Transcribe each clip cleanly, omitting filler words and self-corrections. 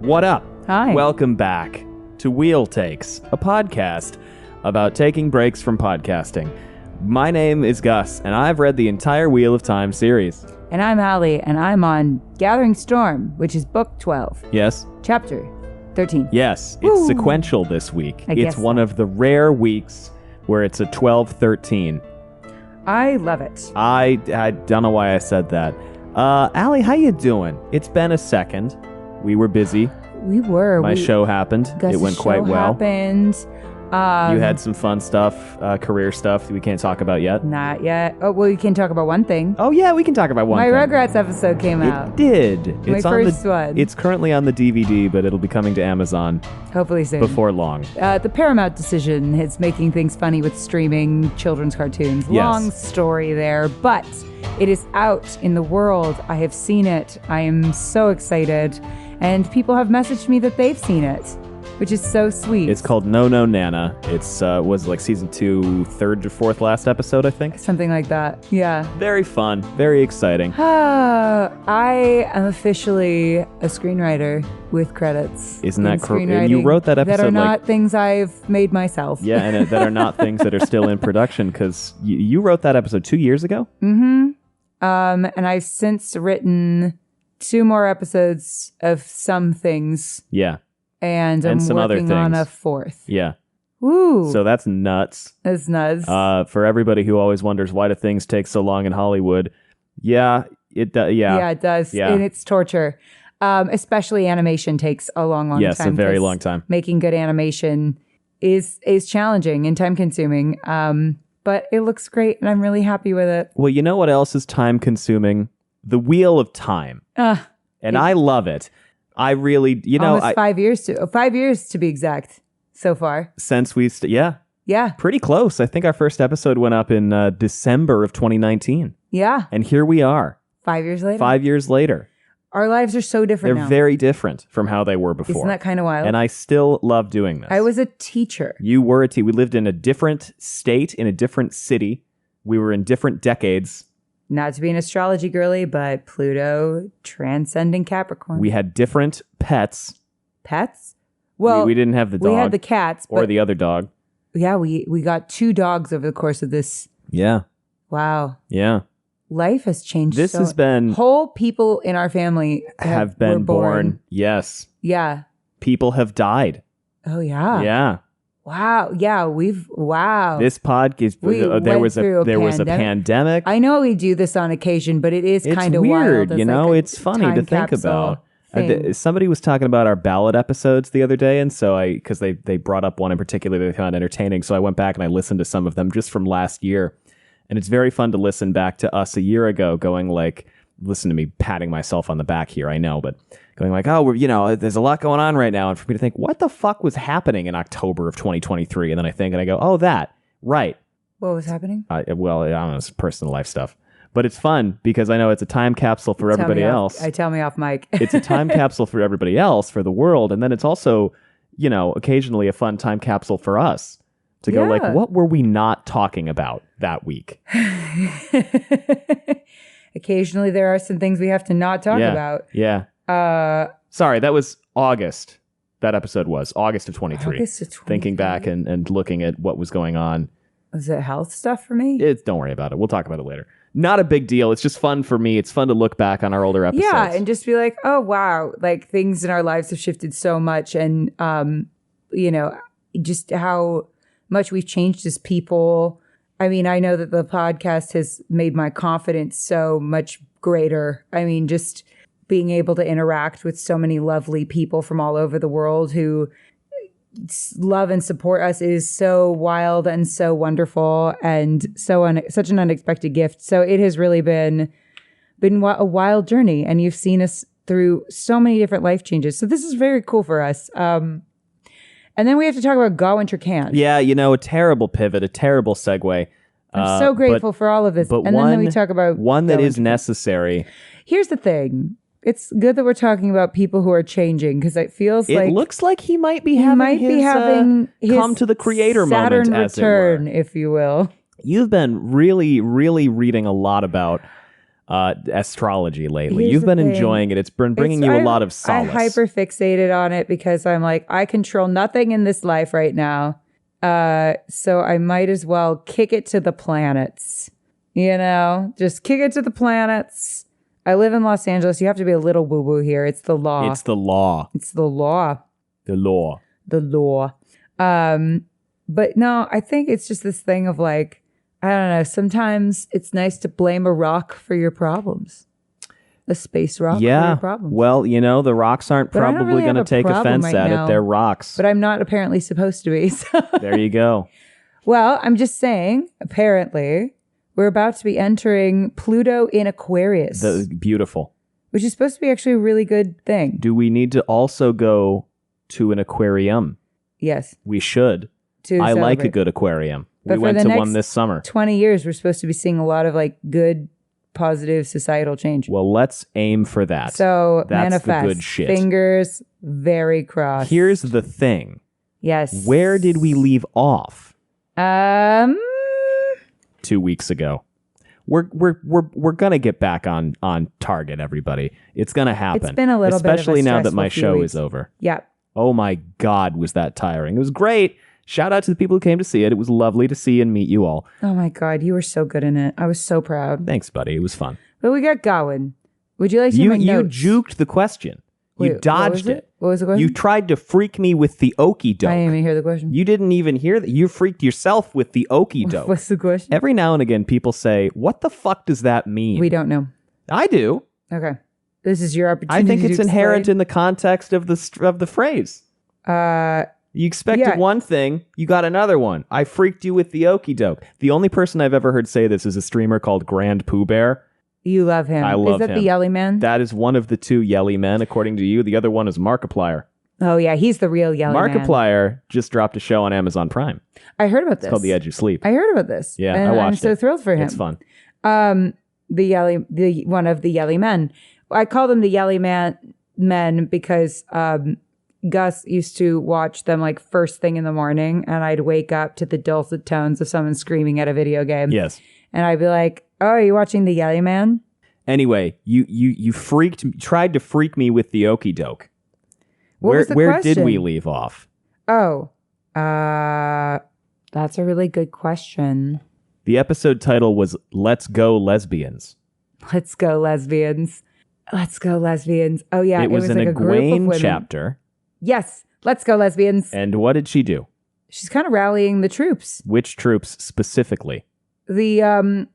What up? Hi. Welcome back to Wheel Takes, a podcast about taking breaks from podcasting. My name is Gus, and I've read the entire Wheel of Time series. And I'm Allie, and I'm on Gathering Storm, which is book 12. Yes? Chapter 13. Yes, it's Woo! sequential this week. I It's guess one so. of the rare weeks where it's a 12-13. I love it. I don't know why I said that. Allie, how you doing? It's been a second. We were busy. We were. My show happened. Gus's It went quite show well. happened. You had some fun stuff, career stuff that we can't talk about yet. Not yet. Oh, well, you can talk about one thing. Oh yeah, we can talk about one My thing. Rugrats episode came out. It did. My first one. It's currently on the DVD, but it'll be coming to Amazon Hopefully soon. before long. The Paramount decision is making things funny with streaming children's cartoons. Yes. Long story there, but it is out in the world. I have seen it. I am so excited. And people have messaged me that they've seen it, which is so sweet. It's called No No Nana. It's was like season 2, third to fourth last episode, I think. Something like that. Yeah. Very fun, very exciting. I am officially a screenwriter with credits. Isn't that in cool? And screenwriting you wrote that episode that are not like things I've made myself. yeah, and that are not things that are still in production because you wrote that episode 2 years ago. Mm-hmm. And I've since written 2 more episodes of some things. Yeah, And I'm some other working on things. a 4th. yeah. Woo! So that's nuts. That's nuts. For everybody who always wonders why do things take so long in Hollywood, yeah, it does. yeah, it does. Yeah. And it's torture. Especially animation takes a long time. Yes, a very 'cause long time. Making good animation is challenging and time consuming. But it looks great and I'm really happy with it. Well, you know what else is time consuming? The Wheel of Time. And I love it. I really, Almost 5 years 5 years to be exact so far. since we, yeah, Yeah. pretty close. I think our first episode went up in December of 2019. Yeah. And here we are, 5 years later. 5 years later. Our lives are so different They're now. very different from how they were before. Isn't that kind of wild? And I still love doing this. I was a teacher. You were a teacher. We lived in a different state, in a different city. We were in different decades. Not to be an astrology girly, but Pluto transcending Capricorn. We had different pets. Pets? Well, we didn't have the dog. we had the cats, or but the other dog. yeah, we got 2 dogs over the course of this. Yeah. Wow. Yeah. Life has changed. This has been whole people in our family have were been born. Yes. Yeah. People have died. Oh yeah. Yeah. Wow. Yeah. Wow. This podcast We there went was through a pandemic. I know we do this on occasion, but it is It's kind of weird, wild. you know. Like a it's funny to time think capsule about. thing. Somebody was talking about our ballad episodes the other day, and so because they brought up one in particular that they found entertaining, so I went back and I listened to some of them just from last year, and it's very fun to listen back to us a year ago, going like, listen to me patting myself on the back here, I know, but going like, oh, there's a lot going on right now, and for me to think, what the fuck was happening in October of 2023, and then I think and I go, oh, that right. What was happening? I don't know, it's personal life stuff. But it's fun because I know it's a time capsule for everybody else. Tell me off, Mike. It's a time capsule for everybody else, for the world. And then it's also, occasionally a fun time capsule for us to go like, what were we not talking about that week? Occasionally there are some things we have to not talk about. Yeah. Sorry, that was August. That episode was August of 23. August of 23. Thinking back and looking at what was going on. Was it health stuff for me? Don't worry about it. We'll talk about it later. Not a big deal. It's just fun for me. It's fun to look back on our older episodes. Yeah, and just be like, oh, wow. Like, things in our lives have shifted so much. And, just how much we've changed as people. I mean, I know that the podcast has made my confidence so much greater. I mean, just being able to interact with so many lovely people from all over the world who love and support us is so wild and so wonderful and such an unexpected gift. So it has really been a wild journey, and you've seen us through so many different life changes. So this is very cool for us. And then we have to talk about Gawyn Ch13. Yeah, a terrible pivot, a terrible segue. I'm so grateful for all of this. But and then we talk about one that Gawyn is necessary. Here's the thing. It's good that we're talking about people who are changing, because it feels like it looks like he might be having his come to the creator Saturn moment, as return, it were. if you will. You've been really, really reading a lot about astrology lately. Here's You've the been thing. enjoying it. It's been bringing you a lot of solace. I hyper fixated on it because I'm like, I control nothing in this life right now. So I might as well kick it to the planets. You know, just kick it to the planets. I live in Los Angeles. You have to be a little woo-woo here. It's the law. It's the law. It's the law. The law. The law. But no, I think it's just this thing of like, I don't know. Sometimes it's nice to blame a rock for your problems. A space rock for your problems. Well, you know, the rocks aren't probably going to take offense at it. They're rocks. But I'm not apparently supposed to be. So. There you go. Well, I'm just saying, apparently, we're about to be entering Pluto in Aquarius. Beautiful. Which is supposed to be actually a really good thing. Do we need to also go to an aquarium? Yes. We should. I like a good aquarium. But we went to one this summer. 20 years, we're supposed to be seeing a lot of like good, positive societal change. Well, let's aim for that. So that's manifest. The good shit. Fingers very crossed. Here's the thing. Yes. Where did we leave off? 2 weeks ago. We're gonna get back on target, everybody. It's gonna happen. It's been a little especially bit of a now that my show weeks. is over. Yeah. Oh my God, was that tiring? It was great. Shout out to the people who came to see it. It was lovely to see and meet you all. Oh my God, you were so good in it. I was so proud. Thanks, buddy. It was fun. But we got Gawyn. Would you like to hear my notes? You juked the question. You dodged it. What was the question? You tried to freak me with the okie doke. I didn't even hear the question. You didn't even hear that. You freaked yourself with the okie doke. What's the question? Every now and again, people say, "What the fuck does that mean?" We don't know. I do. Okay, this is your opportunity. I think it's inherent in the context of the phrase. You expected one thing, you got another one. I freaked you with the okie doke. The only person I've ever heard say this is a streamer called Grand Pooh Bear. You love him. I love him. Is that the Yelly Man? That is one of the two Yelly Men, according to you. The other one is Markiplier. Oh, yeah. He's the real Yelly Man. Markiplier just dropped a show on Amazon Prime. I heard about this. It's called The Edge of Sleep. I heard about this. Yeah, and I watched I'm so thrilled for him. It's fun. The one of the Yelly Men. I call them the Yelly Men because Gus used to watch them like first thing in the morning, and I'd wake up to the dulcet tones of someone screaming at a video game. Yes. And I'd be like, "Oh, are you watching the Yelly Man?" Anyway, you tried to freak me with the okie doke. Where did we leave off? Oh, that's a really good question. The episode title was "Let's Go Lesbians." Let's go lesbians. Let's go lesbians. Oh yeah, it was an like a group of Gawyn women. chapter. Yes, let's go lesbians. And what did she do? She's kind of rallying the troops. Which troops specifically? The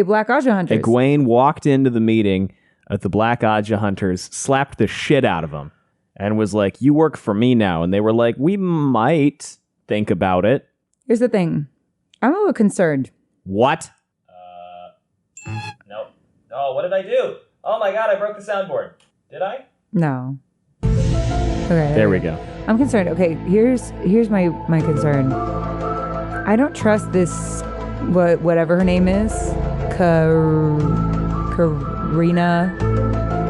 Black Aja Hunters. Gawyn walked into the meeting at the Black Aja Hunters, slapped the shit out of them, and was like, "You work for me now." And they were like, "We might think about it." Here's the thing. I'm a little concerned. What? Nope. Oh, what did I do? Oh my God, I broke the soundboard. Did I? No. Okay. There we go. I'm concerned. Okay, here's my concern. I don't trust this whatever her name is. Katerine.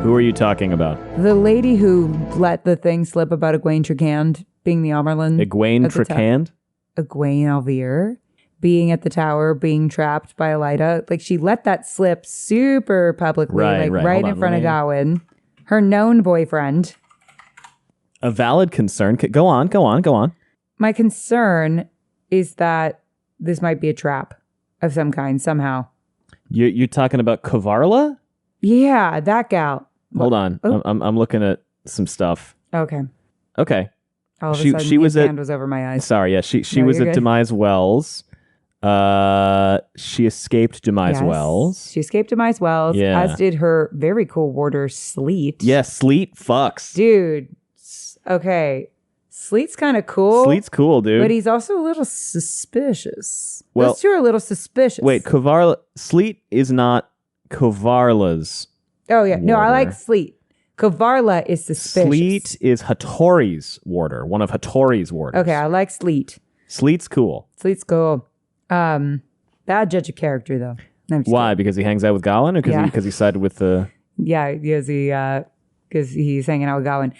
Who are you talking about? The lady who let the thing slip about Egwene Tricand being the Amerlin. Egwene Tricand? Egwene Alvear being at the tower, being trapped by Elida. Like, she let that slip super publicly, right in front of Gawyn. Her known boyfriend. A valid concern. Go on. My concern is that this might be a trap of some kind, somehow. You're talking about Kavarla? Yeah, that gal. Hold on. Oh. I'm looking at some stuff. Okay. All of a sudden, she was hand was over my eyes. Sorry, yeah. She was at Demise Wells. She escaped Demise Wells. She escaped Demise Wells, as did her very cool warder, Sleet. Yeah, Sleet fucks. Dude. Okay. Sleet's kind of cool. Sleet's cool, dude. But he's also a little suspicious. Well, those two are a little suspicious. Wait, Sleet is not Kavarla's Oh, yeah. No, warder. I like Sleet. Kavarla is suspicious. Sleet is Hattori's warder, one of Hattori's warders. Okay, I like Sleet. Sleet's cool. Sleet's cool. Bad judge of character, though. No, why? Because he hangs out with Gawyn, or because he sided with the... Yeah, because he's hanging out with Gawyn.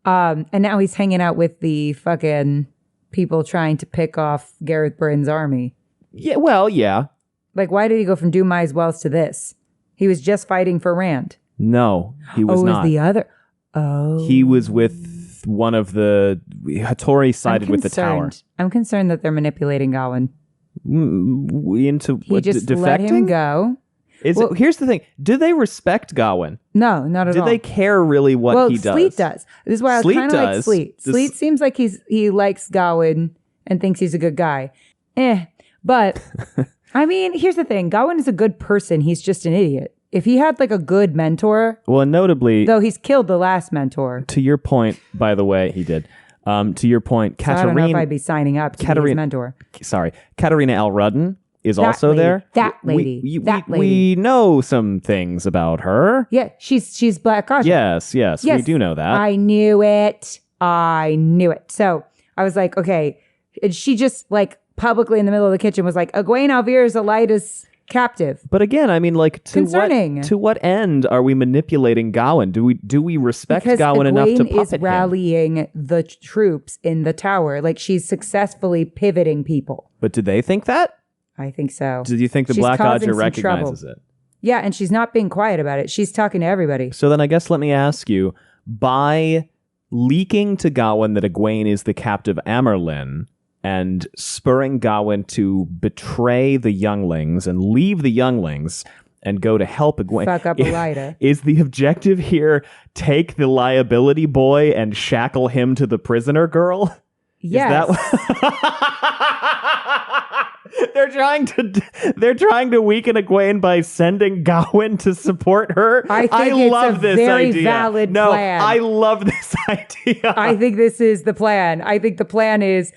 And now he's hanging out with the fucking people trying to pick off Gareth Bryn's army. Yeah, well, yeah. Like, why did he go from Demise Wells to this? He was just fighting for Rand. No, he was not. It was the other. Oh. He was with one of the... Hattori sided with the tower. I'm concerned that they're manipulating Gawyn. Into he just defecting? let him go. Here's the thing. Do they respect Gawyn? No, not at all. Do they care really what he does? Sleet does. This is why I was kind of like Sleet. Sleet seems like he likes Gawyn and thinks he's a good guy. But, I mean, here's the thing. Gawyn is a good person. He's just an idiot. If he had like a good mentor... Well, and notably... Though he's killed the last mentor. To your point, by the way, he did. To your point, Katerine... I don't know if I'd be signing up to be his mentor. Sorry. Katerine Alrudden is also lady, there. That lady. We know some things about her. Yeah, she's Black Caution. Yes, we do know that. I knew it. So I was like, okay. And she just like publicly in the middle of the kitchen was like, Egwene Alvear is Elida's captive. But again, I mean, like, to what end are we manipulating Gawyn? Do we respect Gawyn enough to puppet him? Because Egwene is rallying the troops in the tower. Like, she's successfully pivoting people. But do they think that? I think so. Do you think the Black Odger recognizes it? Yeah, and she's not being quiet about it. She's talking to everybody. So then I guess let me ask you, by leaking to Gawyn that Egwene is the captive Amyrlin and spurring Gawyn to betray the younglings and leave the younglings and go to help Egwene. Fuck up Elida. Is the objective here take the liability boy and shackle him to the prisoner girl? Yes. They're trying to weaken Egwene by sending Gawyn to support her. I love this very idea. Valid plan. I love this idea. I think this is the plan. I think the plan is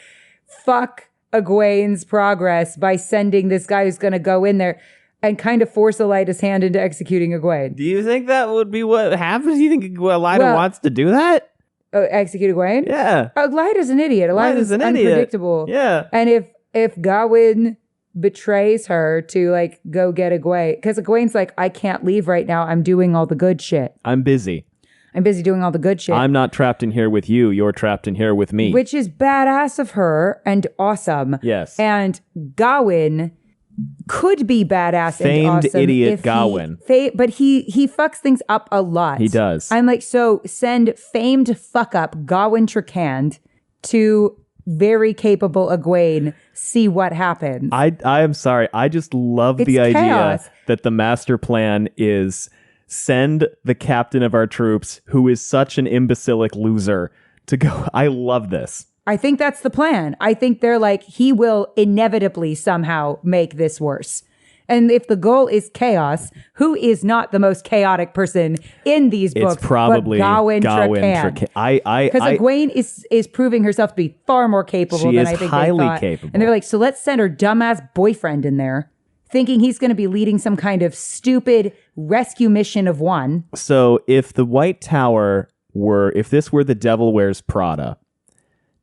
fuck Egwene's progress by sending this guy who's going to go in there and kind of force Elida's hand into executing Egwene. Do you think that would be what happens? Do you think Elida wants to do that? Execute Gawyn? Yeah. Elida's an idiot. Elida's unpredictable. Yeah. And if Gawyn betrays her to like go get Egwene, because Egwene's like, I can't leave right now. I'm doing all the good shit. I'm busy doing all the good shit. I'm not trapped in here with you. You're trapped in here with me. Which is badass of her and awesome. Yes. And Gawyn could be badass and awesome. Famed idiot Gawyn. But he fucks things up a lot. He does. I'm like, so send famed fuck up Gawyn Trakand to very capable Egwene, see what happens. I am sorry. I just love the idea that the master plan is send the captain of our troops, who is such an imbecilic loser, to go. I love this. I think that's the plan. I think they're like, he will inevitably somehow make this worse. And if the goal is chaos, who is not the most chaotic person in these books? It's probably Gawyn Trakand. Because Egwene is proving herself to be far more capable than I think they thought. Highly capable. And they're like, so let's send her dumbass boyfriend in there, thinking he's going to be leading some kind of stupid rescue mission of one. So if the White Tower if this were the Devil Wears Prada,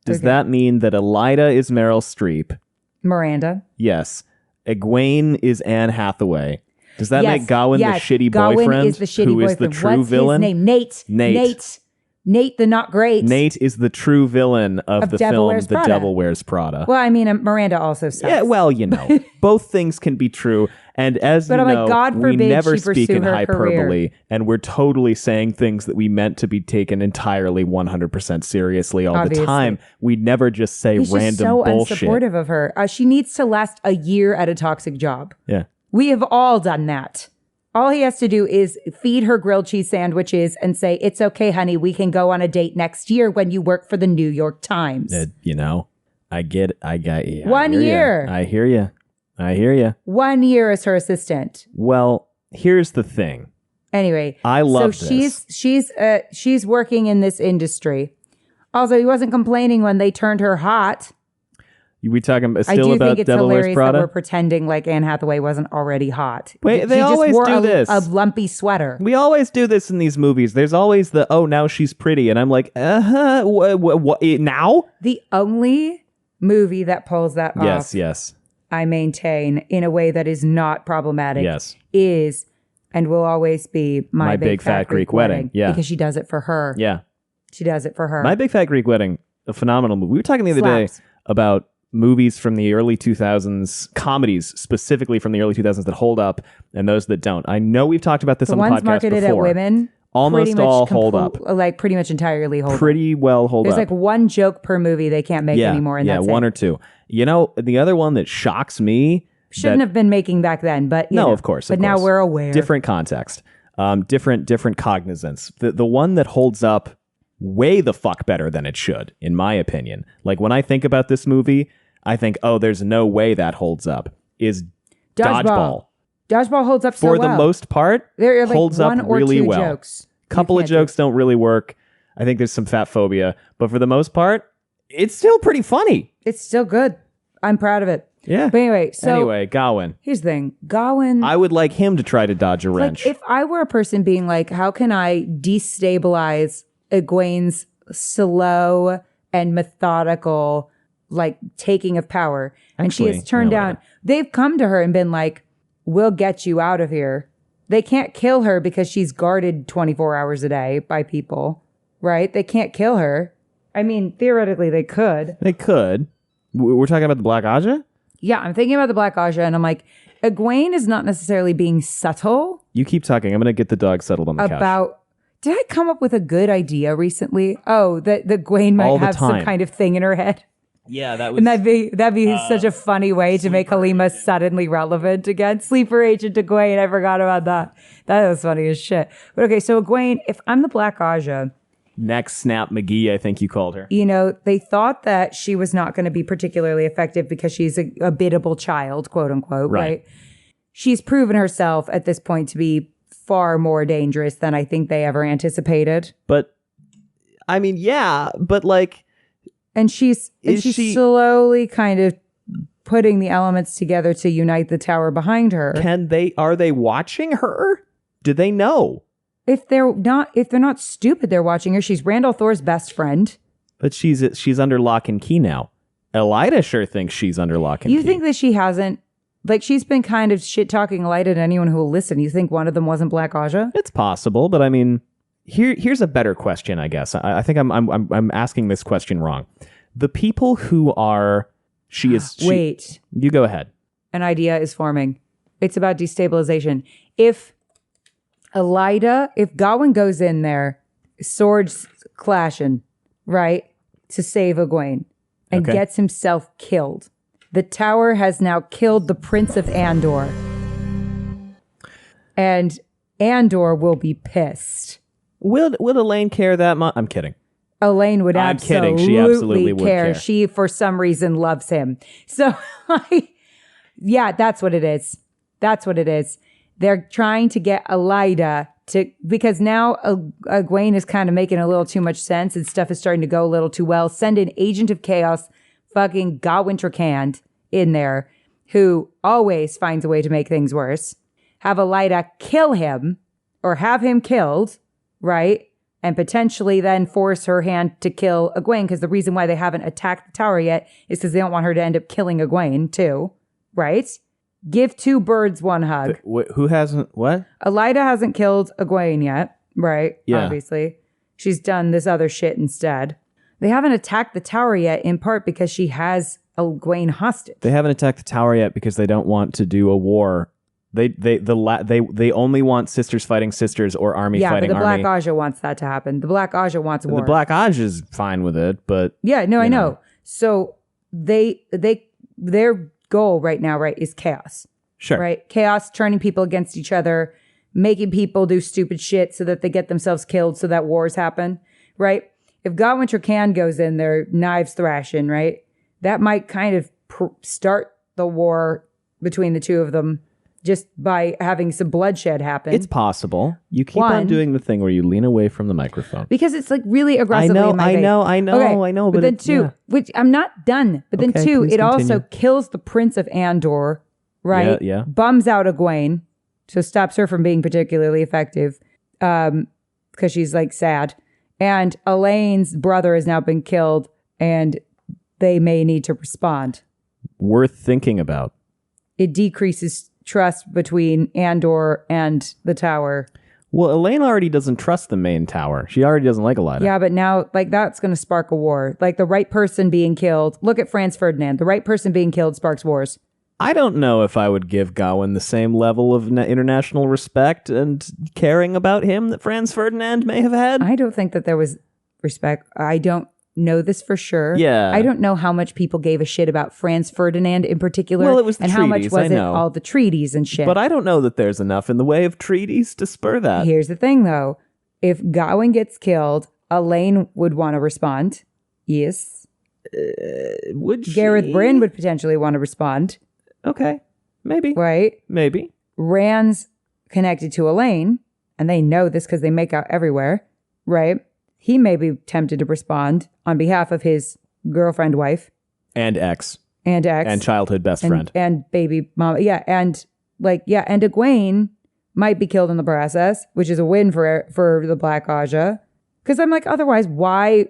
does that mean that Elida is Meryl Streep? Miranda. Yes. Egwene is Anne Hathaway. Does that make Gawyn the shitty boyfriend? Gawyn is the shitty boyfriend. Is the true What's villain? His name? Nate the not great. Nate is the true villain of the film The Devil Wears Prada. Well, I mean, Miranda also sucks. Yeah, well, both things can be true. And as you know, God forbid we never she speak in hyperbole, career. and we're totally saying things that we meant to be taken entirely 100% seriously all the time. We never just say random bullshit. So unsupportive of her. She needs to last a year at a toxic job. Yeah. We have all done that. All he has to do is feed her grilled cheese sandwiches and say, it's okay, honey, we can go on a date next year when you work for the New York Times. I get it. I got you. 1 year. I hear you. 1 year as her assistant. Well, here's the thing. Anyway. I love this. She's working in this industry. Also, he wasn't complaining when they turned her hot. We talking still I do about think it's Devil Wears hilarious Prada? that we're pretending like Anne Hathaway wasn't already hot. Wait, they always just wore do this. A lumpy sweater. We always do this in these movies. There's always the, now she's pretty. And I'm like, what now? The only movie that pulls that off, yes, I maintain, in a way that is not problematic, is and will always be My Big Fat Greek Wedding. Yeah. Because she does it for her. Yeah. She does it for her. My Big Fat Greek Wedding, a phenomenal movie. We were talking the other day about movies from the early 2000s, comedies specifically from the early 2000s that hold up and those that don't. I know we've talked about this on the podcast ones marketed before. at women Almost all hold up. Like pretty much entirely hold up. Pretty well hold There's up. like one joke per movie they can't make anymore. And that's one it. or two. You know, the other one that shocks me. Shouldn't have been making back then, but you know. Of course. But now we're aware. Different context. Different cognizance. The one that holds up way the fuck better than it should, in my opinion. Like when I think about this movie, I think, oh, there's no way that holds up. Is Dodgeball. Dodgeball holds up so for well. the most part. There are like holds one up or really two well. Jokes. Couple of jokes don't really work. I think there's some fat phobia, but for the most part, it's still pretty funny. It's still good. I'm proud of it. Yeah. But anyway, Gawyn. Here's the thing. Gawyn. I would like him to try to dodge a wrench. Like if I were a person being like, how can I destabilize Egwene's slow and methodical like taking of power? And she has turned down. They've come to her and been like, we'll get you out of here. They can't kill her because she's guarded 24 hours a day by people, right? They can't kill her. I mean, theoretically, they could. They could. We're talking about the Black Aja? Yeah, I'm thinking about the Black Aja, and I'm like, Egwene is not necessarily being subtle. You keep talking. I'm going to get the dog settled on the couch. Did I come up with a good idea recently? Oh, that Gawyn might have some kind of thing in her head. Yeah, that was... And that'd be such a funny way to make Halima suddenly relevant again. Sleeper agent Egwene, I forgot about that. That was funny as shit. But okay, so Egwene, if I'm the Black Aja... Neck Snap McGee, I think you called her. You know, they thought that she was not going to be particularly effective because she's a biddable child, quote unquote, right? She's proven herself at this point to be far more dangerous than I think they ever anticipated. But, I mean, yeah, but like... And she's slowly kind of putting the elements together to unite the tower behind her. Are they watching her? Do they know? If they're not stupid, they're watching her. She's Randall Thor's best friend. But she's under lock and key now. Elida sure thinks she's under lock and key. You think that she hasn't? Like, she's been kind of shit-talking Elida to anyone who will listen. You think one of them wasn't Black Aja? It's possible, but I mean... Here's a better question, I guess. I think I'm asking this question wrong. The people who are... Wait. You go ahead. An idea is forming. It's about destabilization. If Gawyn goes in there, swords clashing, right, to save Egwene, and gets himself killed, the tower has now killed the Prince of Andor. And Andor will be pissed. Will Elaine care that much? I'm kidding. Elaine would I'm kidding. She absolutely would care. She, for some reason, loves him. So, yeah, that's what it is. That's what it is. They're trying to get Elida because now Egwene is kind of making a little too much sense and stuff is starting to go a little too well. Send an agent of chaos, fucking Gawyn Ch13 in there, who always finds a way to make things worse. Have Elida kill him or have him killed, right? And potentially then force her hand to kill Egwene, because the reason why they haven't attacked the tower yet is because they don't want her to end up killing Egwene too, right? Give two birds one hug. Who hasn't? What? Elida hasn't killed Egwene yet, right? Yeah. Obviously. She's done this other shit instead. They haven't attacked the tower yet, in part because she has Egwene hostage. They haven't attacked the tower yet because they don't want to do a war. They only want sisters fighting sisters or army fighting army. Yeah, but the Black Aja wants that to happen. The Black Aja wants war. The Black Aja's fine with it, but... Yeah, no, I know. So their goal right now, right, is chaos. Sure. Right? Chaos, turning people against each other, making people do stupid shit so that they get themselves killed so that wars happen, right? If Gawyn Ch13 goes in there, knives thrashing, right? That might kind of start the war between the two of them just by having some bloodshed happen. It's possible. You keep on doing the thing where you lean away from the microphone. Because it's like really aggressively in my face. I know. But then two, which I'm not done. But then two, it also kills the Prince of Andor, right? Yeah. Bums out Egwene, so stops her from being particularly effective because she's like sad. And Elaine's brother has now been killed and they may need to respond. Worth thinking about. It decreases trust between Andor and the tower. Well, Elaine already doesn't trust the main tower. She already doesn't like Elida. Yeah, but now, like, that's going to spark a war. Like, the right person being killed. Look at Franz Ferdinand. The right person being killed sparks wars. I don't know if I would give Gawyn the same level of international respect and caring about him that Franz Ferdinand may have had. I don't think that there was respect. I don't know this for sure. Yeah. I don't know how much people gave a shit about Franz Ferdinand in particular. Well, it was the and how much treaties, was I it know. all the treaties and shit. But I don't know that there's enough in the way of treaties to spur that. Here's the thing, though. If Gawyn gets killed, Elaine would want to respond. Yes. Would she? Gareth Bryn would potentially want to respond. Okay. Maybe. Right? Maybe. Rand's connected to Elaine, and they know this because they make out everywhere, right? He may be tempted to respond on behalf of his girlfriend, wife. And ex. And ex. And childhood best friend. And baby mama. Yeah. And Egwene might be killed in the process, which is a win for the Black Aja. Because I'm like, otherwise, why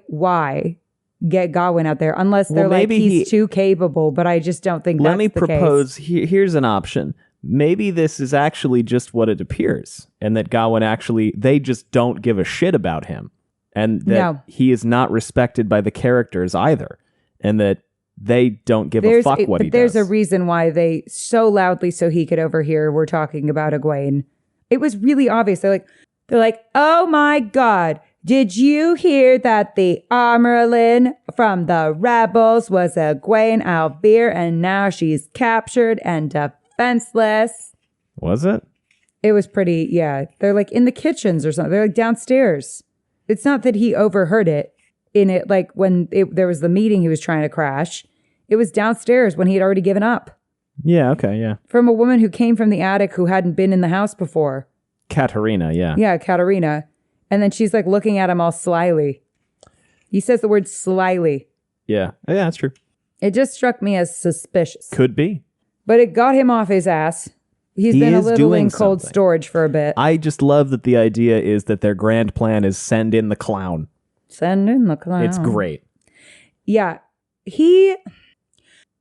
get Gawyn out there? Unless they're like, he's too capable, but I just don't think that's the case. Let me propose, here's an option. Maybe this is actually just what it appears. And that Gawyn actually, they just don't give a shit about him. And that he is not respected by the characters either. And that they don't give a fuck what he does. There's a reason why they so loudly, so he could overhear, were talking about Egwene. It was really obvious. They're like, oh my God, did you hear that the Armerlin from the rebels was Egwene Alvear and now she's captured and defenseless? Was it? It was pretty, yeah. They're like in the kitchens or something. They're like downstairs. It's not that he overheard it in it, like when there was the meeting he was trying to crash. It was downstairs when he had already given up. Yeah, okay, yeah. From a woman who came from the attic who hadn't been in the house before. Katerine, yeah. Yeah, Katerine. And then she's like looking at him all slyly. He says the word slyly. Yeah, yeah, that's true. It just struck me as suspicious. Could be. But it got him off his ass. He's been a little in cold storage for a bit. I just love that the idea is that their grand plan is send in the clown. Send in the clown. It's great. Yeah.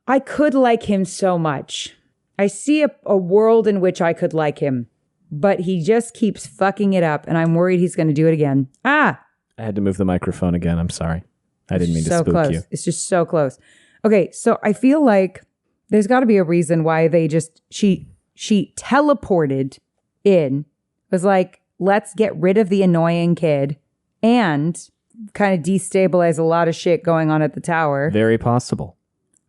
I could like him so much. I see a world in which I could like him, but he just keeps fucking it up, and I'm worried he's going to do it again. I had to move the microphone again. I'm sorry. I didn't mean to spook close. You. It's just so close. Okay, so I feel like there's got to be a reason why they just... She teleported in, was like, let's get rid of the annoying kid and kind of destabilize a lot of shit going on at the tower. Very possible.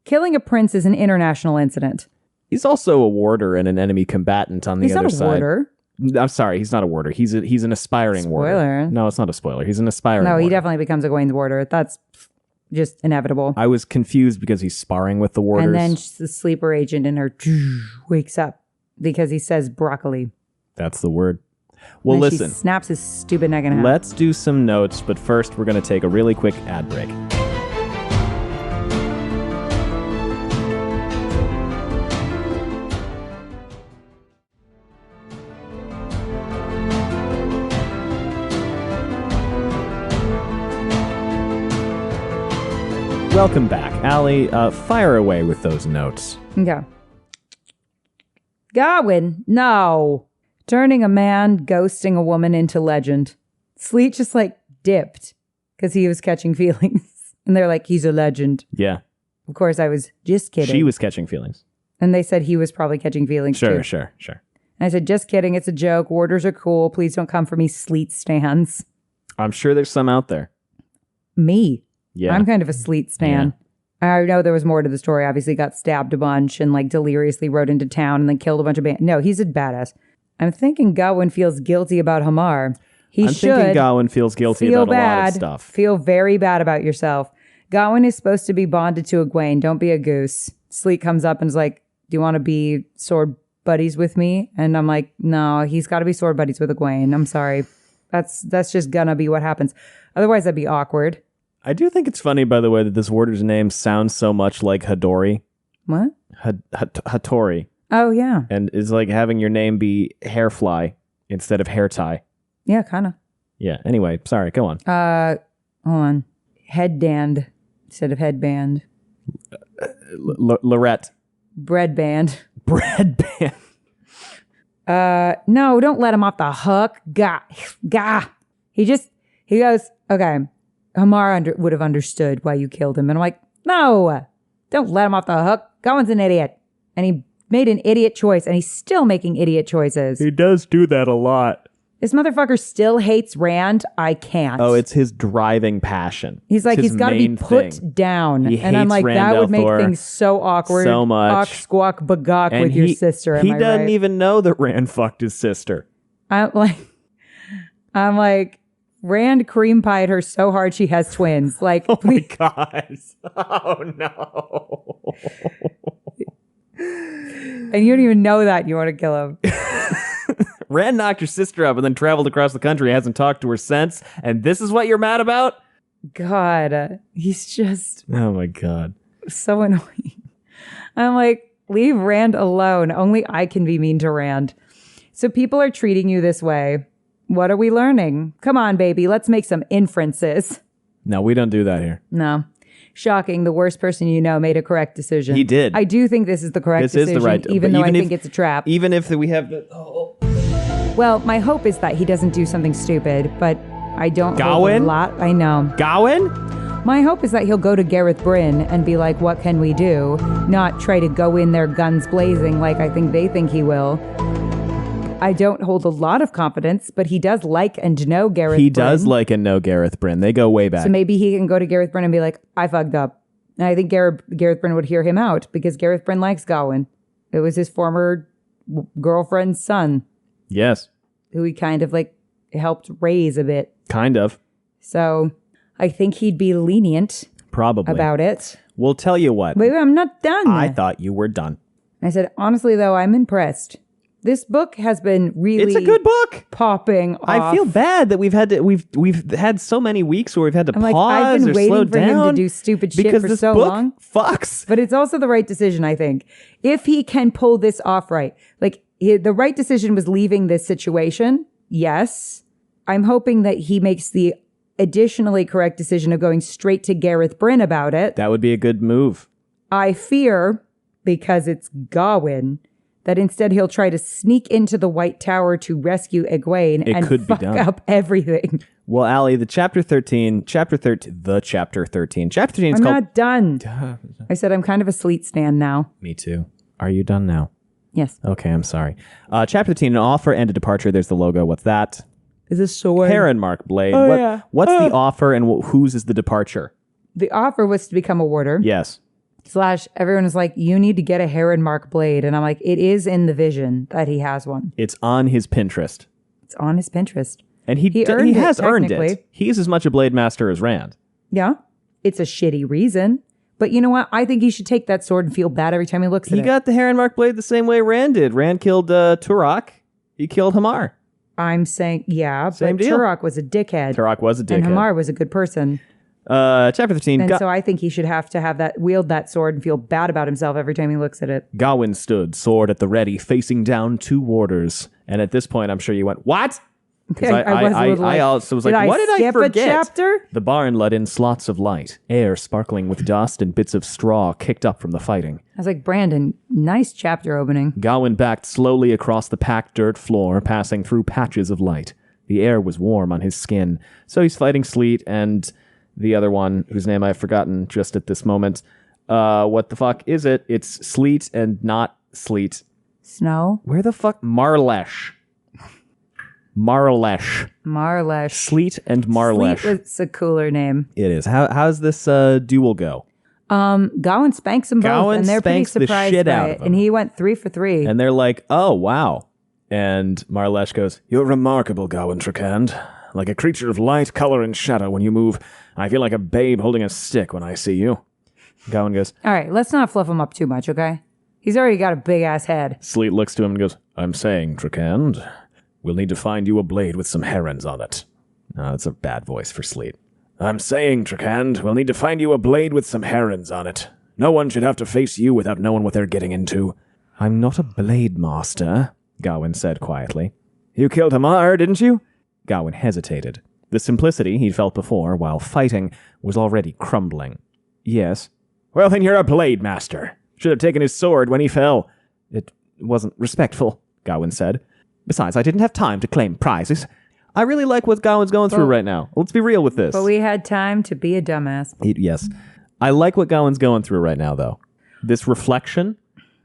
Killing a prince is an international incident. He's also a warder and an enemy combatant on the other side. He's not a warder. I'm sorry, he's not a warder. He's an aspiring warder. No, it's not a spoiler. He's an aspiring warder. No, he definitely becomes Egwene's warder. That's just inevitable. I was confused because he's sparring with the warders. And then the sleeper agent in her wakes up because he says broccoli. That's the word. Well, listen. She snaps his stupid neck in half. Let's do some notes, but first we're going to take a really quick ad break. Welcome back. Allie, fire away with those notes. Okay. Gawyn, no. Turning a man, ghosting a woman into legend. Sleet just like dipped because he was catching feelings. And they're like, he's a legend. Yeah. Of course, I was just kidding. She was catching feelings. And they said he was probably catching feelings too. Sure. And I said, just kidding. It's a joke. Warders are cool. Please don't come for me, Sleet stans. I'm sure there's some out there. Me. Yeah. I'm kind of a Sleet stan. Yeah. I know there was more to the story. Obviously got stabbed a bunch and like deliriously rode into town and then killed a bunch of No, he's a badass. I'm thinking Gawyn feels guilty about Hamar. I'm thinking Gawyn feels guilty about a lot of stuff. Feel very bad about yourself. Gawyn is supposed to be bonded to Egwene. Don't be a goose. Sleet comes up and is like, do you want to be sword buddies with me? And I'm like, no, he's got to be sword buddies with Egwene. I'm sorry. That's just gonna be what happens. Otherwise, that'd be awkward. I do think it's funny, by the way, that this warder's name sounds so much like Hadori. What? Hattori. Oh, yeah. And is like having your name be Hairfly instead of Hair Tie. Yeah, kind of. Yeah, anyway, sorry, go on. Hold on. Headband instead of headband. Lorette. Breadband. Breadband. No, don't let him off the hook. Gah. He goes, okay, Hamar would have understood why you killed him. And I'm like, no, don't let him off the hook. Gawyn's an idiot. And he made an idiot choice, and he's still making idiot choices. He does do that a lot. This motherfucker still hates Rand. I can't. Oh, it's his driving passion. He's like, he's got to be put down. And I'm like, that would make things so awkward. So much. Awk, squawk, bagawk with your sister. He doesn't even know that Rand fucked his sister. I'm like, Rand cream pied her so hard she has twins. Like, oh my God. Oh no. And you don't even know that, and you want to kill him. Rand knocked your sister up and then traveled across the country, hasn't talked to her since, and this is what you're mad about? God, he's just... Oh my God. So annoying. I'm like, leave Rand alone. Only I can be mean to Rand. So people are treating you this way. What are we learning? Come on, baby, let's make some inferences. No, we don't do that here. No. Shocking, the worst person you know made a correct decision. He did. I do think this is the correct decision, is the right, even though I think it's a trap. Even if we have the... Well, my hope is that he doesn't do something stupid, but I don't Gawyn? hold a lot. I know. Gawyn? My hope is that he'll go to Gareth Bryn and be like, what can we do? Not try to go in there guns blazing like I think they think he will. I don't hold a lot of confidence, but he does like and know Gareth Bryn. He does like and know Gareth Bryn. They go way back. So maybe he can go to Gareth Bryn and be like, I fucked up. And I think Gareth Bryn would hear him out because Gareth Bryn likes Gawyn. It was his former girlfriend's son. Yes. Who he kind of like helped raise a bit. Kind of. So I think he'd be lenient. Probably. About it. We'll tell you what. Wait, I'm not done. I thought you were done. I said, honestly, though, I'm impressed. This book has been really... It's a good book. Popping off. I feel bad that we've had so many weeks where we've had to pause I've been or waiting slow for him down to do stupid shit because for this so book long. Fucks. But it's also the right decision, I think. If he can pull this off right. Like, the right decision was leaving this situation. Yes. I'm hoping that he makes the additionally correct decision of going straight to Gareth Bryn about it. That would be a good move. I fear, because it's Gawyn, that instead he'll try to sneak into the White Tower to rescue Egwene and fuck up everything. Well, Allie, chapter 13 is I'm called... not done. I said I'm kind of a Sleet stan now. Me too. Are you done now? Yes. Okay, I'm sorry. Chapter 13, an offer and a departure. There's the logo. What's that? Is a sword. Heron Mark Blade. Oh, yeah. What's the offer and whose is the departure? The offer was to become a warder. Yes. / everyone is like, you need to get a Heron Mark blade. And I'm like, it is in the vision that he has one. It's on his Pinterest. It's on his Pinterest. And he has earned it. He's as much a blade master as Rand. Yeah. It's a shitty reason. But you know what? I think he should take that sword and feel bad every time he looks at it. He got the Heron Mark blade the same way Rand did. Rand killed Turok. He killed Hamar. I'm saying, yeah, Same but deal. Turok was a dickhead. Turok was a dickhead. And Hamar was a good person. Chapter 13. And so I think he should have to wield that sword and feel bad about himself every time he looks at it. Gawyn stood, sword at the ready, facing down 2 warders. And at this point, I'm sure you went, what? I also was like, what did I forget? A chapter? The barn let in slots of light, air sparkling with dust and bits of straw kicked up from the fighting. I was like, Brandon, nice chapter opening. Gawyn backed slowly across the packed dirt floor, passing through patches of light. The air was warm on his skin. So he's fighting Sleet and the other one, whose name I've forgotten just at this moment. What the fuck is it? It's Sleet and not Sleet. Snow? Where the fuck? Marlesh. Sleet and Marlesh. Sleet was a cooler name. It is. How's this duel go? Gawyn spanks them both, and they're pretty surprised by it. And he went 3 for 3. And they're like, oh, wow. And Marlesh goes, you're remarkable, Gawyn Trakand. Like a creature of light, color, and shadow when you move. I feel like a babe holding a stick when I see you. Gawyn goes, all right, let's not fluff him up too much, okay? He's already got a big-ass head. Sleet looks to him and goes, I'm saying, Trakand, we'll need to find you a blade with some herons on it. No, that's a bad voice for Sleet. I'm saying, Trakand, we'll need to find you a blade with some herons on it. No one should have to face you without knowing what they're getting into. I'm not a blade master, Gawyn said quietly. You killed Hamar, didn't you? Gawyn hesitated. The simplicity he'd felt before while fighting was already crumbling. Yes. Well, then you're a blade master. Should have taken his sword when he fell. It wasn't respectful, Gawyn said. Besides, I didn't have time to claim prizes. I really like what Gawyn's going through right now. Let's be real with this. But we had time to be a dumbass. Yes. I like what Gawyn's going through right now, though. This reflection,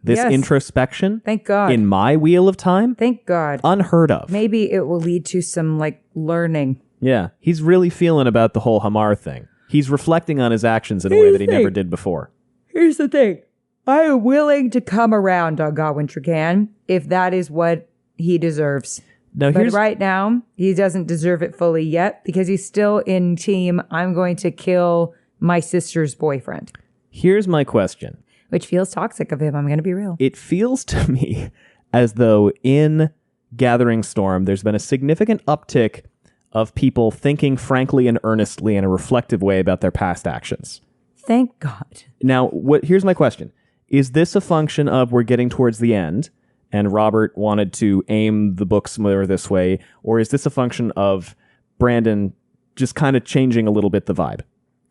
this introspection. Thank God. In my wheel of time. Thank God. Unheard of. Maybe it will lead to some, learning. Yeah. He's really feeling about the whole Hamar thing. He's reflecting on his actions in a way that he never did before. Here's the thing. I am willing to come around on Gawyn Ch13 if that is what he deserves. But right now, he doesn't deserve it fully yet because he's still in team, I'm going to kill my sister's boyfriend. Here's my question. Which feels toxic of him, I'm going to be real. It feels to me as though in Gathering Storm, there's been a significant uptick of people thinking frankly and earnestly in a reflective way about their past actions. Thank God. Now, here's my question. Is this a function of we're getting towards the end and Robert wanted to aim the books more this way, or is this a function of Brandon just kind of changing a little bit the vibe?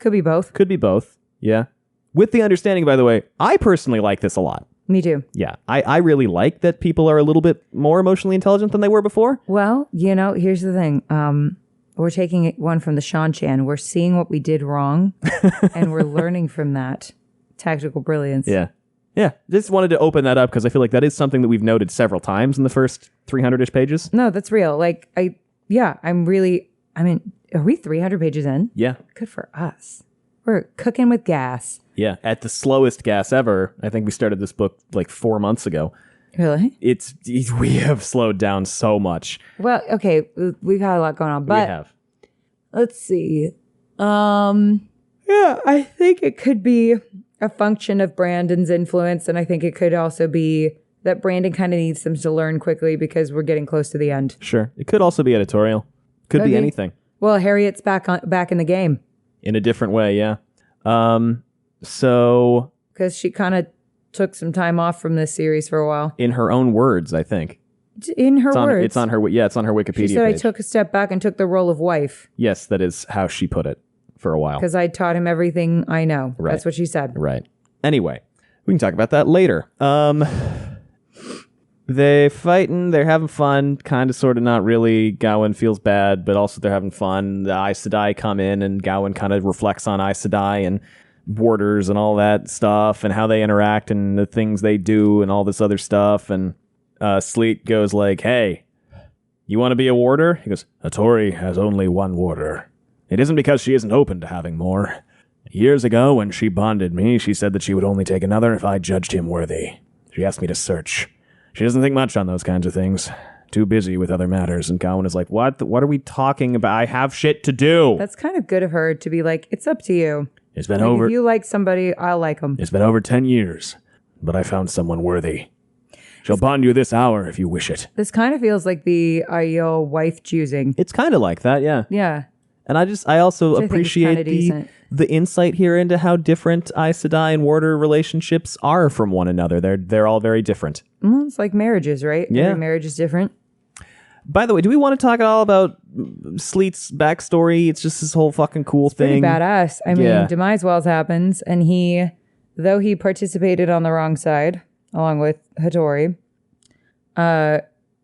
Could be both. Could be both, yeah. With the understanding, by the way, I personally like this a lot. Me too. Yeah, I really like that people are a little bit more emotionally intelligent than they were before. Well, here's the thing. We're taking one from the Shan-Chan. We're seeing what we did wrong, and we're learning from that. Tactical brilliance. Yeah. Yeah, just wanted to open that up because I feel like that is something that we've noted several times in the first 300-ish pages. No, that's real. Are we 300 pages in? Yeah. Good for us. We're cooking with gas. Yeah, at the slowest gas ever. I think we started this book 4 months ago. Really? We have slowed down so much. Well, okay, we've had a lot going on, but we have. Let's see. Yeah, I think it could be a function of Brandon's influence, and I think it could also be that Brandon kind of needs them to learn quickly because we're getting close to the end. Sure. It could also be editorial. Could be anything. Well, Harriet's back in the game. In a different way, yeah. So... Because she kind of took some time off from this series for a while. In her own words, I think. In her words. It's on her Wikipedia page. She said, I took a step back and took the role of wife. Yes, that is how she put it for a while. Because I taught him everything I know. Right. That's what she said. Right. Anyway, we can talk about that later. They fighting, they're having fun, kind of, sort of, not really. Gawyn feels bad, but also they're having fun. The Aes Sedai come in, and Gawyn kind of reflects on Aes Sedai and warders and all that stuff, and how they interact and the things they do and all this other stuff. And Sleet goes like, hey, you want to be a warder? He goes, Hattori has only one warder. It isn't because she isn't open to having more. Years ago, when she bonded me, she said that she would only take another if I judged him worthy. She asked me to search. She doesn't think much on those kinds of things. Too busy with other matters. And Gawyn is like, what are we talking about? I have shit to do. That's kind of good of her to be like, it's up to you. It's been over. If you like somebody, I'll like them. It's been over 10 years, but I found someone worthy. She'll bond you this hour if you wish it. This kind of feels like the Aiel wife choosing. It's kind of like that, yeah. Yeah. And I also appreciate the insight here into how different Aes Sedai and warder relationships are from one another. They're all very different. Well, it's like marriages, right? Yeah. Every marriage is different. By the way, do we want to talk at all about Sleet's backstory? It's just this whole fucking cool thing. Pretty badass. I mean, Demise Wells happens, and though he participated on the wrong side, along with Hattori,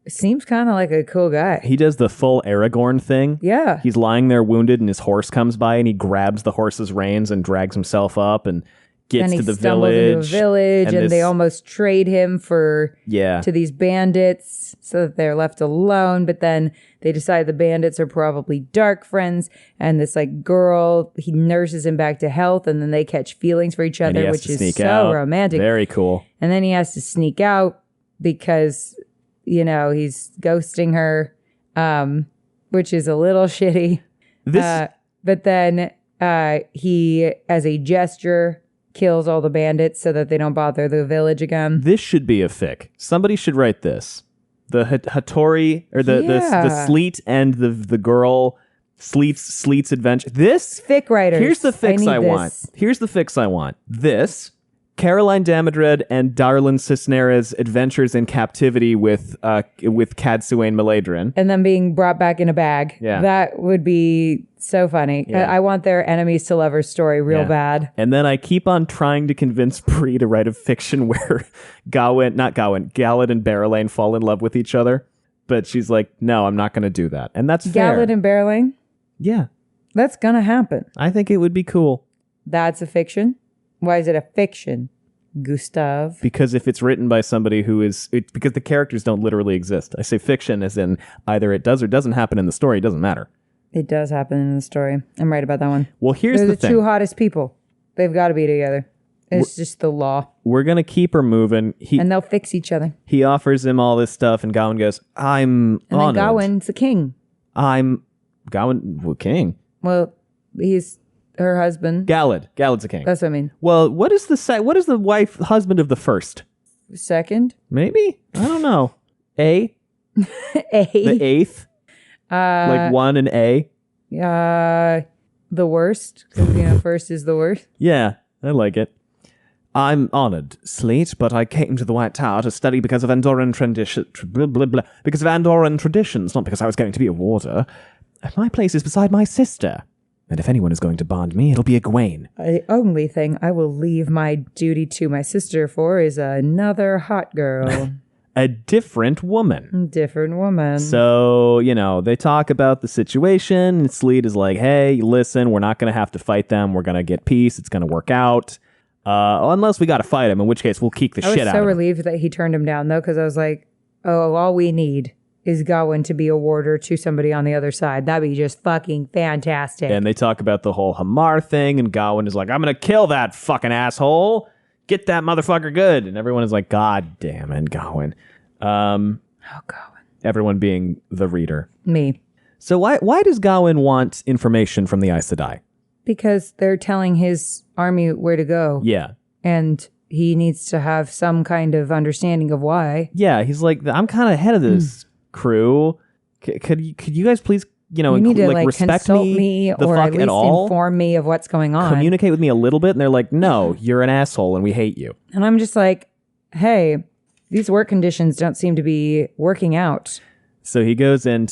seems kind of like a cool guy. He does the full Aragorn thing. Yeah. He's lying there wounded, and his horse comes by, and he grabs the horse's reins and drags himself up and gets to the village. Into a village, and they almost trade him to these bandits so that they're left alone. But then they decide the bandits are probably dark friends, and this girl, he nurses him back to health, and then they catch feelings for each other, which is so romantic. Very cool. And then he has to sneak out because he's ghosting her, which is a little shitty. But then he, as a gesture, kills all the bandits so that they don't bother the village again. This should be a fic. Somebody should write this. The Hattori, or the Sleet and the girl, Sleet's adventure. This fic writers. Here's the fics I want. Here's the fics I want. This, Caroline Damodred and Darlin Cisneros' adventures in captivity with Cadsuane Maladrin. And then being brought back in a bag. Yeah. That would be so funny. Yeah. I want their enemies to lovers story real bad. And then I keep on trying to convince Bree to write a fiction where Galad and Barrelane fall in love with each other. But she's like, no, I'm not going to do that. And that's fair. Gawyn and Berling? Yeah. That's going to happen. I think it would be cool. That's a fiction? Why is it a fiction, Gustav? Because if it's written by somebody who is... because the characters don't literally exist. I say fiction as in either it does or doesn't happen in the story. It doesn't matter. It does happen in the story. I'm right about that one. Well, here's They're the thing. two hottest people. They've got to be together. It's just the law. We're going to keep her moving. And they'll fix each other. He offers him all this stuff, and Gawyn goes, I'm honored. And then Gawyn's the king. Gawyn, king? Well, he's her husband. Galad's the king. That's what I mean. Well, what is the husband of the first? Second? Maybe? I don't know. A? A. The eighth? Like one and A? The worst. Because, first is the worst. Yeah, I like it. I'm honored, Sleet, but I came to the White Tower to study because of Andorran tradition. Because of Andorran traditions, not because I was going to be a warder. My place is beside my sister. And if anyone is going to bond me, it'll be a Gawyn. The only thing I will leave my duty to my sister for is another hot girl. A different woman. Different woman. So, they talk about the situation, and Sleet is like, hey, listen, we're not going to have to fight them. We're going to get peace. It's going to work out. Unless we got to fight him, in which case we'll kick the shit out of him. I was so relieved that he turned him down, though, because I was like, oh, all we need is Gawyn to be a warder to somebody on the other side. That'd be just fucking fantastic. And they talk about the whole Hamar thing, and Gawyn is like, I'm going to kill that fucking asshole. Get that motherfucker good. And everyone is like, God damn it, Gawyn. Gawyn. Everyone being the reader. Me. So why does Gawyn want information from the Aes Sedai? Because they're telling his army where to go. Yeah. And he needs to have some kind of understanding of why. Yeah, he's like, I'm kind of ahead of this crew. Could you guys please, you need to respect consult me or at least inform me of what's going on. Communicate with me a little bit. And they're like, no, you're an asshole and we hate you. And I'm just like, hey, these work conditions don't seem to be working out. So he goes in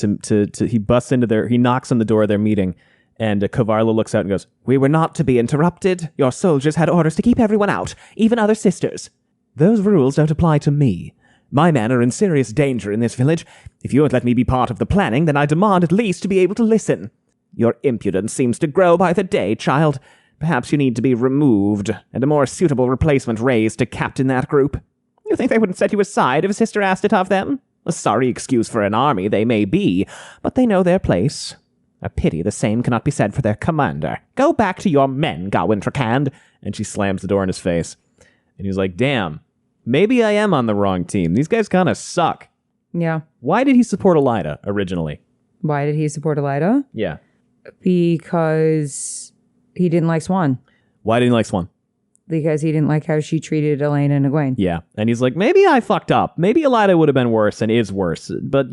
he busts into he knocks on the door of their meeting. And Kavarla looks out and goes, we were not to be interrupted. Your soldiers had orders to keep everyone out, even other sisters. Those rules don't apply to me. My men are in serious danger in this village. If you won't let me be part of the planning, then I demand at least to be able to listen. Your impudence seems to grow by the day, child. Perhaps you need to be removed, and a more suitable replacement raised to captain that group. You think they wouldn't set you aside if a sister asked it of them? A sorry excuse for an army they may be, but they know their place. A pity the same cannot be said for their commander. Go back to your men, Gawyn Trakand. And she slams the door in his face. And he's like, damn, maybe I am on the wrong team. These guys kind of suck. Yeah. Why did he support Elida originally? Why did he support Elida? Yeah. Because he didn't like Swan. Why didn't he like Swan? Because he didn't like how she treated Elena and Egwene. Yeah. And he's like, maybe I fucked up. Maybe Elida would have been worse and is worse. But,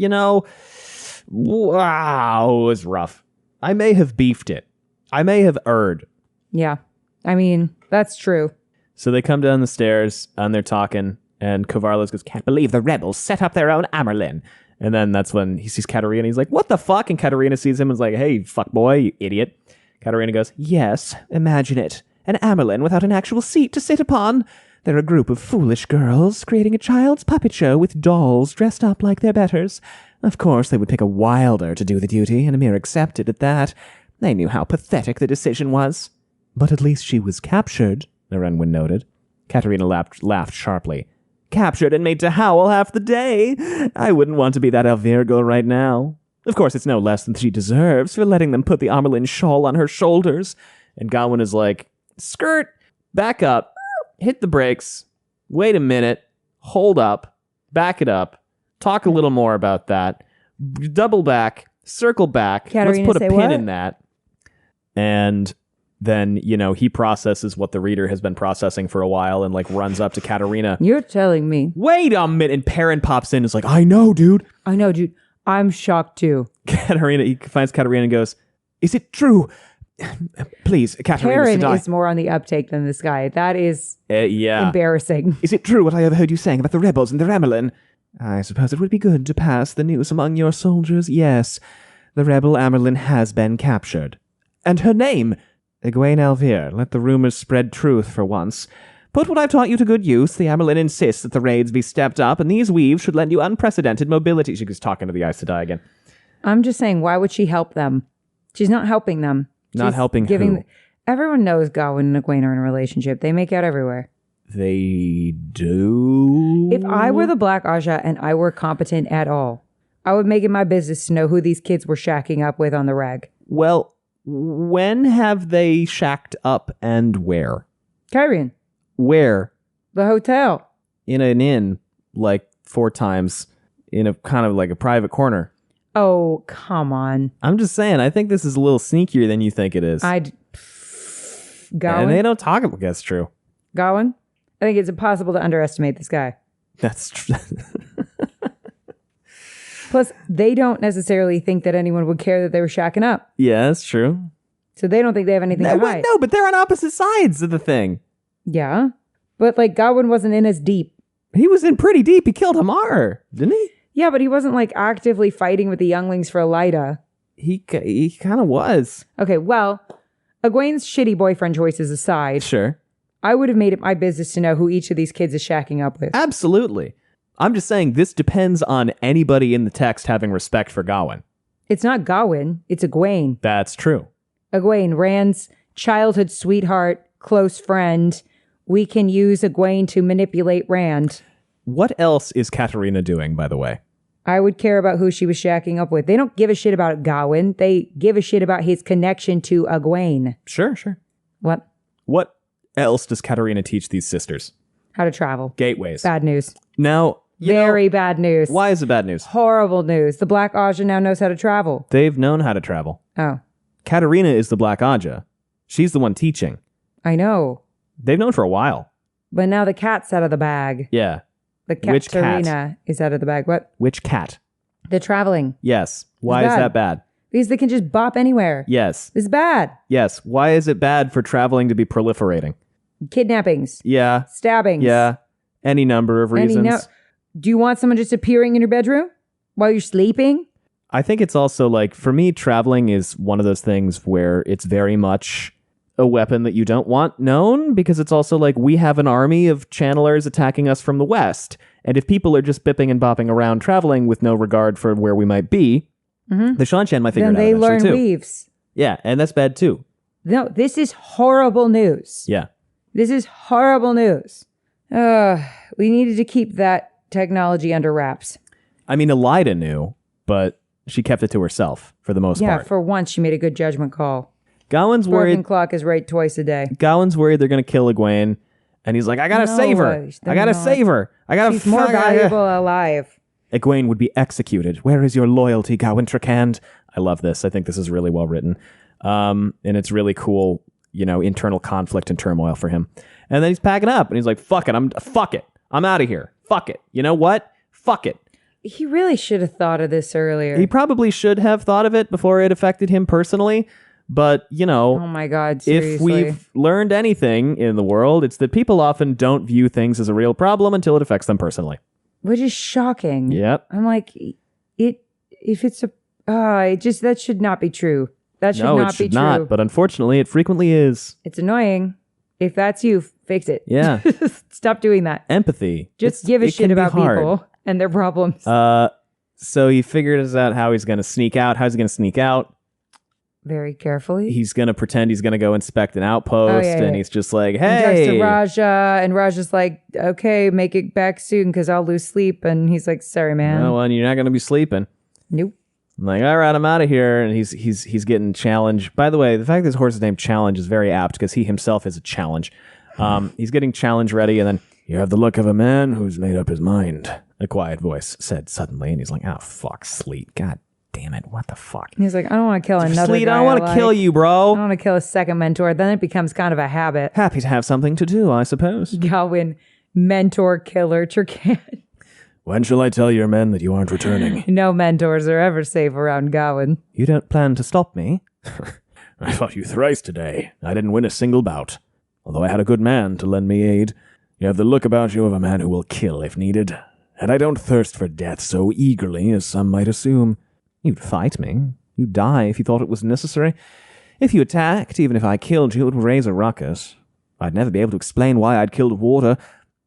wow, it was rough. I may have beefed it. I may have erred. Yeah. I mean, that's true. So they come down the stairs and they're talking, and Kavarlos goes, can't believe the rebels set up their own Amerlin. And then that's when he sees Katerine. He's like, what the fuck? And Katerina sees him and is like, hey, fuck boy, you idiot. Katerina goes, yes, imagine it. An Amerlin without an actual seat to sit upon. They're a group of foolish girls creating a child's puppet show with dolls dressed up like their betters. Of course, they would pick a wilder to do the duty, and Amir accepted at that. They knew how pathetic the decision was. But at least she was captured, Narenwin noted. Katerina laughed sharply. Captured and made to howl half the day. I wouldn't want to be that Elvira girl right now. Of course, it's no less than she deserves for letting them put the Amerlin shawl on her shoulders. And Gawyn is like, skirt, back up, hit the brakes, wait a minute, hold up, back it up, talk a little more about that, double back, circle back, Katerina, let's put a pin what? in that. And then, he processes what the reader has been processing for a while and runs up to Katerina. You're telling me. Wait a minute. And Perrin pops in and is like, I know, dude. I'm shocked too. He finds Katerina and goes, is it true? Please, Katerina. Perrin is more on the uptake than this guy. That is embarrassing. Is it true what I overheard you saying about the rebels and the Amerlin? I suppose it would be good to pass the news among your soldiers. Yes, the rebel Amerlin has been captured. And her name? Egwene Elvir. Let the rumors spread truth for once. Put what I've taught you to good use. The Amerlin insists that the raids be stepped up, and these weaves should lend you unprecedented mobility. She was talking to the Aes Sedai again. I'm just saying, why would she help them? She's not helping them. Not She's helping giving. who? Everyone knows Gawyn and Egwene are in a relationship. They make out everywhere. They do? If I were the Black Aja and I were competent at all, I would make it my business to know who these kids were shacking up with on the reg. Well, when have they shacked up and where? Katerine, Where? the hotel. In an inn, like 4 times, in a kind of like a private corner. Oh, come on. I'm just saying, I think this is a little sneakier than you think it is. Gawyn? And they don't talk about that's true. Gawyn? I think it's impossible to underestimate this guy. That's true. Plus, they don't necessarily think that anyone would care that they were shacking up. Yeah, that's true. So they don't think they have anything to hide. No, but they're on opposite sides of the thing. Yeah. But like Gawyn wasn't in as deep. He was in pretty deep. He killed Hamar, didn't he? Yeah, but he wasn't like actively fighting with the younglings for Elida. He kind of was. Okay, well, Egwene's shitty boyfriend choices aside, Sure. I would have made it my business to know who each of these kids is shacking up with. Absolutely. I'm just saying this depends on anybody in the text having respect for Gawyn. It's not Gawyn, it's Egwene. That's true. Egwene, Rand's childhood sweetheart, close friend. We can use Egwene to manipulate Rand. What else is Katerina doing, by the way? I would care about who she was shacking up with. They don't give a shit about Gawyn. They give a shit about his connection to Egwene. Sure. What? What else does Katerina teach these sisters? How to travel. Gateways. Bad news. Now, Very bad news. Why is it bad news? Horrible news. The Black Aja now knows how to travel. They've known how to travel. Oh, Katerina is the Black Aja. She's the one teaching. I know. They've known for a while. But now the cat's out of the bag. Yeah. The Which cat? Katerina is out of the bag. What? Which cat? The traveling. Yes. Why is bad. that bad? Because they can just bop anywhere. Yes. It's bad. Yes. Why is it bad for traveling to be proliferating? Kidnappings. Yeah. Stabbings. Yeah. Any number of reasons. Do you want someone just appearing in your bedroom while you're sleeping? I think it's also like, for me, traveling is one of those things where it's very much a weapon that you don't want known, because it's also like we have an army of channelers attacking us from the west. And if people are just bipping and bopping around traveling with no regard for where we might be, the Shan might figure Then it out they eventually learn too. weaves. Yeah, and that's bad too. No, this is horrible news. Yeah. This is horrible news. We needed to keep that technology under wraps. I mean, Elida knew, but she kept it to herself for the most Yeah, part. for once she made a good judgment call. Gawyn's Broken worried. clock is right twice a day. Gawyn's worried they're going to kill Egwene, and he's like, I gotta No, save her. they're I gotta not. save her. I gotta. She's more valuable alive. Egwene would be executed. Where is your loyalty, Gawyn Trakand? I love this. I think this is really well written, and it's really cool. Internal conflict and turmoil for him. And then he's packing up, and he's like, fuck it. I'm out of here. Fuck it. You know what? Fuck it. He really should have thought of this earlier. He probably should have thought of it before it affected him personally. But, Oh my God, seriously. if we've learned anything in the world, it's that people often don't view things as a real problem until it affects them personally. Which is shocking. Yep. I'm like, that should not be true. That should not be true. Not, but unfortunately, it frequently is. It's annoying. If that's you, fix it. Yeah. Stop doing that. Empathy. Just give a it shit can be about hard. people and their problems. So he figures out how he's going to sneak out. How's he going to sneak out? Very carefully. He's going to pretend he's going to go inspect an outpost, and he's just like, He talks hey. to Raja, and Raja's like, okay, make it back soon because I'll lose sleep. And he's like, sorry, man. Oh, well, you're not going to be sleeping. Nope. I'm like, all right, I'm out of here. And he's getting challenged. By the way, the fact that his horse is named Challenge is very apt because he himself is a challenge. He's getting challenge ready, and then, you have the look of a man who's made up his mind, a quiet voice said suddenly. And he's like, oh, fuck, Sleet. God damn it. What the fuck? He's like, I don't want to kill another Sleet, guy I don't want to kill you, I bro. don't want to kill a second mentor. Then it becomes kind of a habit. Happy to have something to do, I suppose. Gawyn, mentor killer, Ch13. When shall I tell your men that you aren't returning? No mentors are ever safe around Gawyn. You don't plan to stop me? I fought you thrice today. I didn't win a single bout. Although I had a good man to lend me aid. You have the look about you of a man who will kill if needed. And I don't thirst for death so eagerly as some might assume. You'd fight me. You'd die if you thought it was necessary. If you attacked, even if I killed you, it would raise a ruckus. I'd never be able to explain why I'd killed water.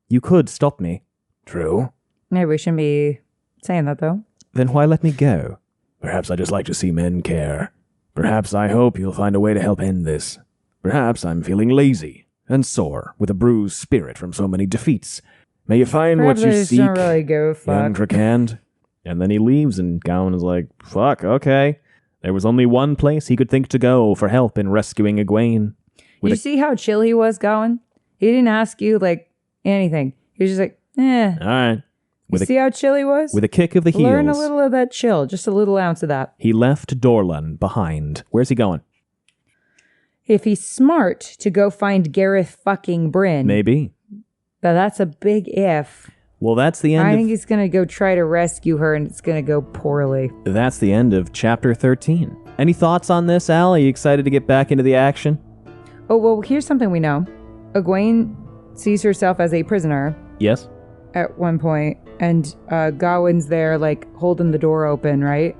You could stop me. True. Maybe we shouldn't be saying that, though. Then why let me go? Perhaps I just like to see men care. Perhaps I hope you'll find a way to help end this. Perhaps I'm feeling lazy and sore with a bruised spirit from so many defeats. May you find Perhaps what I you just seek, don't really give a fuck. young Trakand. And then he leaves, and Gawyn is like, fuck, okay. There was only one place he could think to go for help in rescuing Egwene. You see how chill he was, Gawyn? He didn't ask you, like, anything. He was just like, eh. All right. You see how chill he was? With a kick of the heels. Learn a little of that chill. Just a little ounce of that. He left Dorlan behind. Where's he going? If he's smart to go find Gareth fucking Bryn. Maybe. But that's a big if. Well, that's the end I think he's going to go try to rescue her, and it's going to go poorly. That's the end of Chapter 13. Any thoughts on this, Al? Are you excited to get back into the action? Oh, well, here's something we know. Egwene sees herself as a prisoner. Yes. At one point, and Gawyn's there, like, holding the door open, right?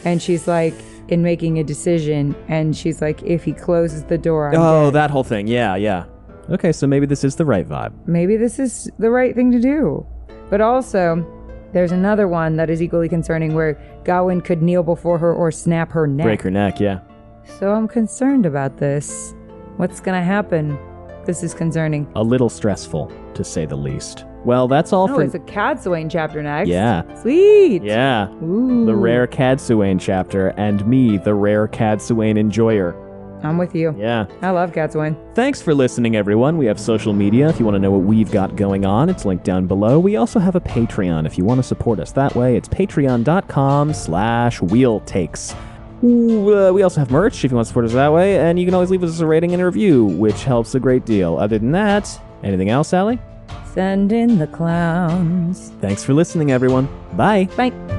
And she's like, in making a decision, and she's like, if he closes the door, I'm dead. That whole thing. Yeah. Okay, so maybe this is the right vibe. Maybe this is the right thing to do. But also, there's another one that is equally concerning where Gawyn could kneel before her or snap her neck. Break her neck, yeah. So I'm concerned about this. What's gonna happen? This is concerning. A little stressful, to say the least. Well, that's all for... it's a Cadsuane chapter next. Yeah. Sweet! Yeah. Ooh. The rare Cadsuane chapter, and me, the rare Cadsuane enjoyer. I'm with you. Yeah. I love Cadsuane. Thanks for listening, everyone. We have social media if you want to know what we've got going on. It's linked down below. We also have a Patreon if you want to support us that way. It's patreon.com/wheeltakes. We also have merch if you want to support us that way, and you can always leave us a rating and a review, which helps a great deal. Other than that, anything else, Allie? Send in the clowns. Thanks for listening, everyone. Bye. Bye.